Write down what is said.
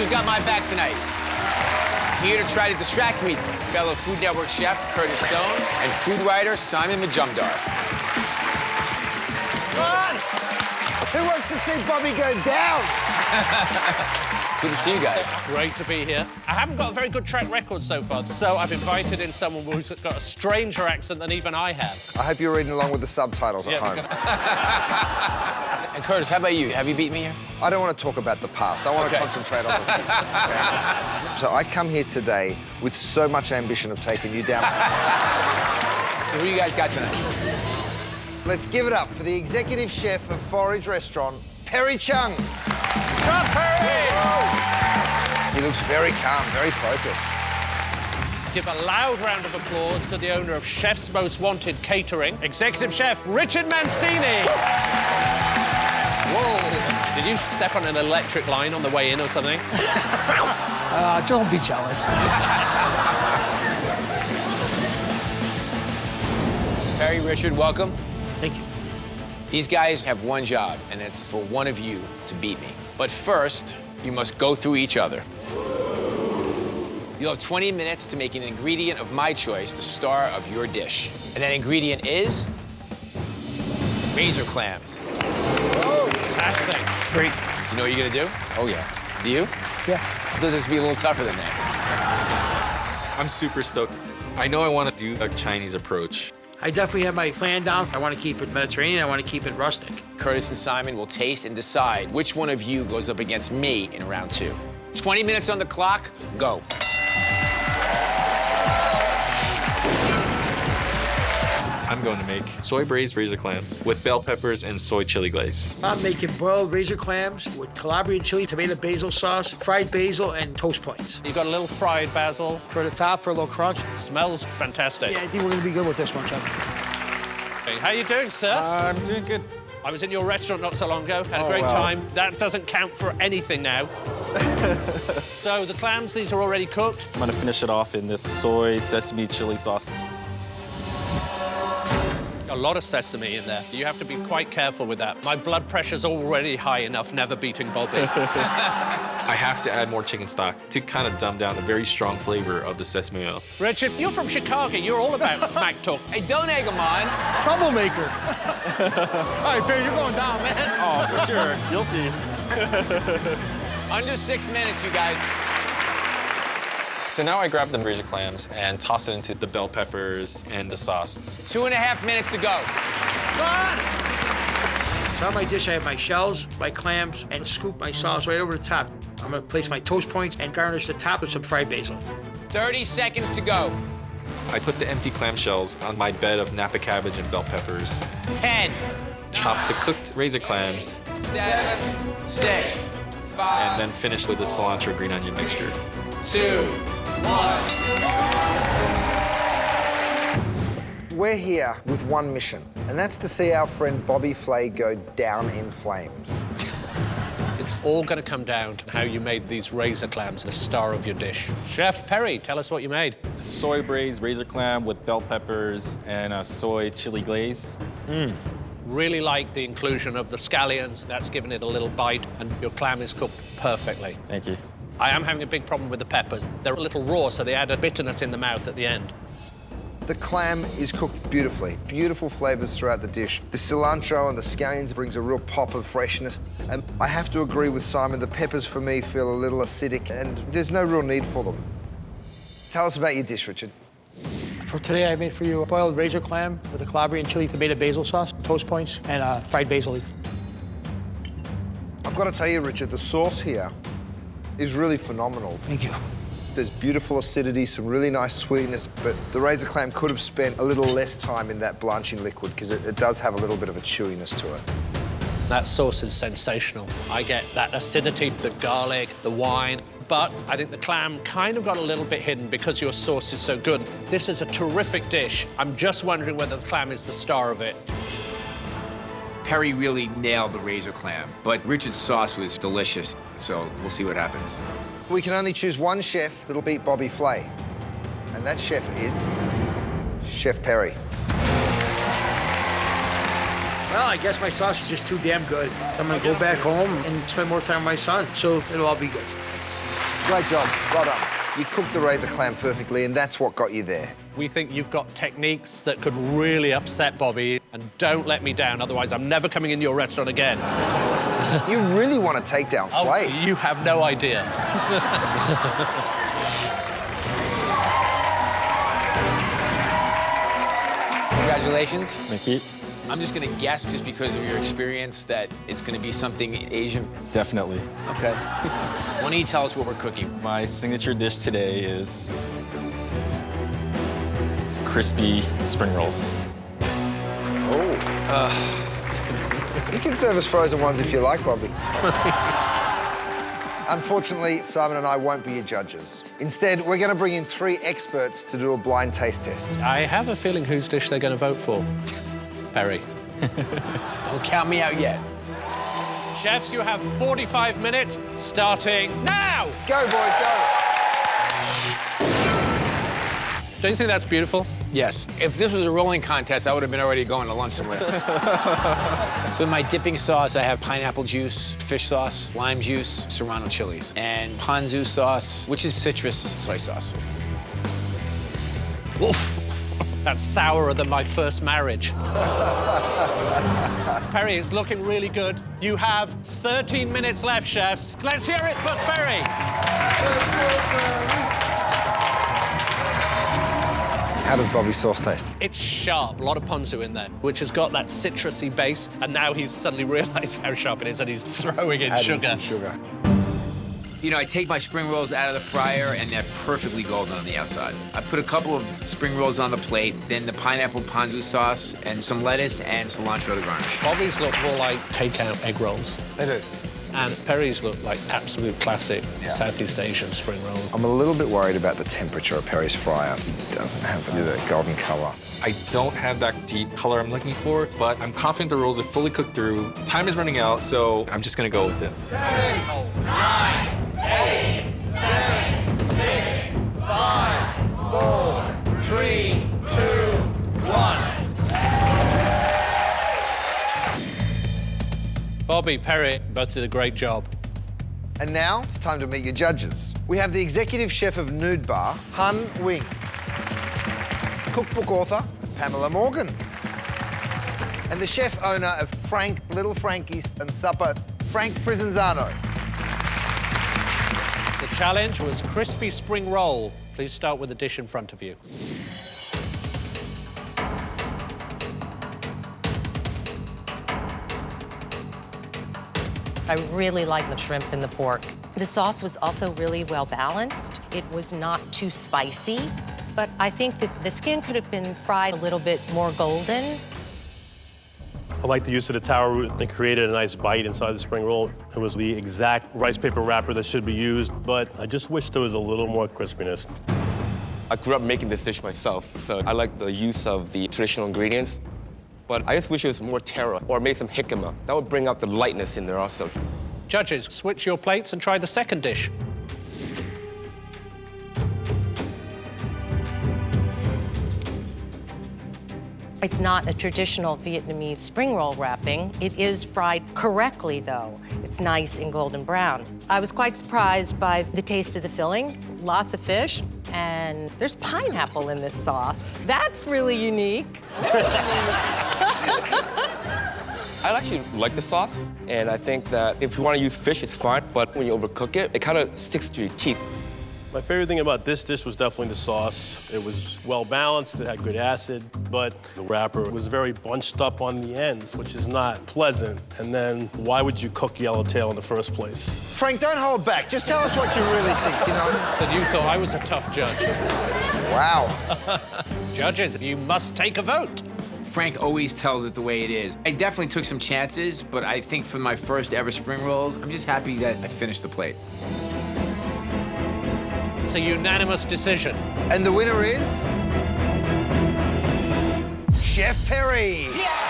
Who's got my back tonight? Here to try to distract me, fellow Food Network chef Curtis Stone and food writer Simon Majumdar. Come on! Who wants to see Bobby go down? Good to see you guys. Great to be here. I haven't got a very good track record so far, so I've invited in someone who's got a stranger accent than even I have. I hope you're reading along with the subtitles at home. And Curtis, how about you? Have you beat me here? I don't want to talk about the past. I want to concentrate on the future. Okay? So I come here today with so much ambition of taking you down. So who you guys got tonight? Let's give it up for the executive chef of Forage Restaurant, Perry Cheung. Come, Perry! He looks very calm, very focused. Give a loud round of applause to the owner of Chef's Most Wanted Catering, Executive Chef Richard Mancini. Whoa! Did you step on an electric line on the way in or something? Don't be jealous. Perry, Richard, welcome. Thank you. These guys have one job, and it's for one of you to beat me. But first, you must go through each other. You'll have 20 minutes to make an ingredient of my choice the star of your dish. And that ingredient is razor clams. Oh, fantastic. Great. You know what you're gonna do? Oh, yeah. Do you? Yeah. I thought this would be a little tougher than that. I'm super stoked. I know I want to do a Chinese approach. I definitely have my plan down. I want to keep it Mediterranean. I want to keep it rustic. Curtis and Simon will taste and decide which one of you goes up against me in round 2. 20 minutes on the clock, go. I'm going to make soy-braised razor clams with bell peppers and soy chili glaze. I'm making boiled razor clams with Calabrian chili, tomato-basil sauce, fried basil, and toast points. You've got a little fried basil. For the top, for a little crunch. It smells fantastic. Yeah, I think we're going to be good with this one, Chuck. Hey, how you doing, sir? I'm doing good. I was in your restaurant not so long ago. Had a great wow. time. That doesn't count for anything now. So the clams, these are already cooked. I'm going to finish it off in this soy sesame chili sauce. A lot of sesame in there. You have to be quite careful with that. My blood pressure's already high enough, never beating Bobby. I have to add more chicken stock to kind of dumb down the very strong flavor of the sesame oil. Richard, you're from Chicago. You're all about smack talk. Hey, don't egg them on. Troublemaker. All right, Perry, you're going down, man. Oh, for sure. You'll see. Under 6 minutes, you guys. So now I grab the razor clams and toss it into the bell peppers and the sauce. 2.5 minutes to go. Come on! So on my dish, I have my shells, my clams, and scoop my sauce right over the top. I'm going to place my toast points and garnish the top with some fried basil. 30 seconds to go. I put the empty clam shells on my bed of Napa cabbage and bell peppers. 10, Chop the cooked razor clams, 7, 6, 5, and then finish with the cilantro green onion mixture. 2, 1. We're here with one mission, and that's to see our friend Bobby Flay go down in flames. It's all going to come down to how you made these razor clams the star of your dish. Chef Perry, tell us what you made. Soy-braised razor clam with bell peppers and a soy chili glaze. Really like the inclusion of the scallions. That's given it a little bite, and your clam is cooked perfectly. Thank you. I am having a big problem with the peppers. They're a little raw, so they add a bitterness in the mouth at the end. The clam is cooked beautifully. Beautiful flavors throughout the dish. The cilantro and the scallions brings a real pop of freshness. And I have to agree with Simon, the peppers for me feel a little acidic and there's no real need for them. Tell us about your dish, Richard. For today, I made for you a boiled razor clam with a Calabrian chili, tomato-basil sauce, toast points, and fried basil leaf. I've got to tell you, Richard, the sauce here is really phenomenal. Thank you. There's beautiful acidity, some really nice sweetness, but the razor clam could have spent a little less time in that blanching liquid because it does have a little bit of a chewiness to it. That sauce is sensational. I get that acidity, the garlic, the wine, but I think the clam kind of got a little bit hidden because your sauce is so good. This is a terrific dish. I'm just wondering whether the clam is the star of it. Perry really nailed the razor clam, but Richard's sauce was delicious, so we'll see what happens. We can only choose one chef that'll beat Bobby Flay, and that chef is Chef Perry. Well, I guess my sauce is just too damn good. I'm gonna go back home and spend more time with my son, so it'll all be good. Great job. Well done. You cooked the razor clam perfectly, and that's what got you there. We think you've got techniques that could really upset Bobby, and don't let me down, otherwise I'm never coming in your restaurant again. You really want to take down Flay. Oh, you have no idea. Congratulations. Thank you. I'm just gonna guess, just because of your experience, that it's gonna be something Asian. Definitely. Okay. Why don't you tell us what we're cooking? My signature dish today is crispy spring rolls. Oh. You can serve us frozen ones if you like, Bobby. Unfortunately, Simon and I won't be your judges. Instead, we're going to bring in 3 experts to do a blind taste test. I have a feeling whose dish they're going to vote for. Perry. Don't count me out yet. Chefs, you have 45 minutes, starting now! Go, boys, go. Don't you think that's beautiful? Yes. If this was a rolling contest, I would have been already going to lunch somewhere. So in my dipping sauce, I have pineapple juice, fish sauce, lime juice, serrano chilies, and ponzu sauce, which is citrus soy sauce. Oof. That's sourer than my first marriage. Perry, it's looking really good. You have 13 minutes left, chefs. Let's hear it for Perry. How does Bobby's sauce taste? It's sharp, a lot of ponzu in there, which has got that citrusy base, and now he's suddenly realized how sharp it is, and he's throwing in Adding sugar. some sugar. You know, I take my spring rolls out of the fryer, and they're perfectly golden on the outside. I put a couple of spring rolls on the plate, then the pineapple ponzu sauce, and some lettuce and cilantro to garnish. Bobby's look more like takeout egg rolls, They do. and Perry's look like absolute classic Southeast Asian spring rolls. I'm a little bit worried about the temperature of Perry's fryer. It doesn't have the golden color. I don't have that deep color I'm looking for, but I'm confident the rolls are fully cooked through. Time is running out, so I'm just gonna go with it. 10, 9, 8, 7, 6, 5, 4, 3, 2, 1. Bobby, Perry, both did a great job. And now it's time to meet your judges. We have the executive chef of Nude Bar, Han Wing. Cookbook author, Pamela Morgan. And the chef owner of Little Frankie's and Supper, Frank Prizenzano. The challenge was crispy spring roll. Please start with the dish in front of you. I really like the shrimp and the pork. The sauce was also really well balanced. It was not too spicy, but I think that the skin could have been fried a little bit more golden. I like the use of the taro root. It created a nice bite inside the spring roll. It was the exact rice paper wrapper that should be used, but I just wish there was a little more crispiness. I grew up making this dish myself, so I like the use of the traditional ingredients. But I just wish it was more taro or maybe some jicama. That would bring out the lightness in there also. Judges, switch your plates and try the second dish. It's not a traditional Vietnamese spring roll wrapping. It is fried correctly, though. It's nice and golden brown. I was quite surprised by the taste of the filling. Lots of fish, and there's pineapple in this sauce. That's really unique. I actually like the sauce, and I think that if you want to use fish, it's fine, but when you overcook it, it kind of sticks to your teeth. My favorite thing about this dish was definitely the sauce. It was well balanced, it had good acid, but the wrapper was very bunched up on the ends, which is not pleasant. And then why would you cook yellowtail in the first place? Frank, don't hold back. Just tell us what you really think, you know? Then you thought I was a tough judge. Wow. Judges, you must take a vote. Frank always tells it the way it is. I definitely took some chances, but I think for my first ever spring rolls, I'm just happy that I finished the plate. It's a unanimous decision. And the winner is... Chef Perry. Yeah!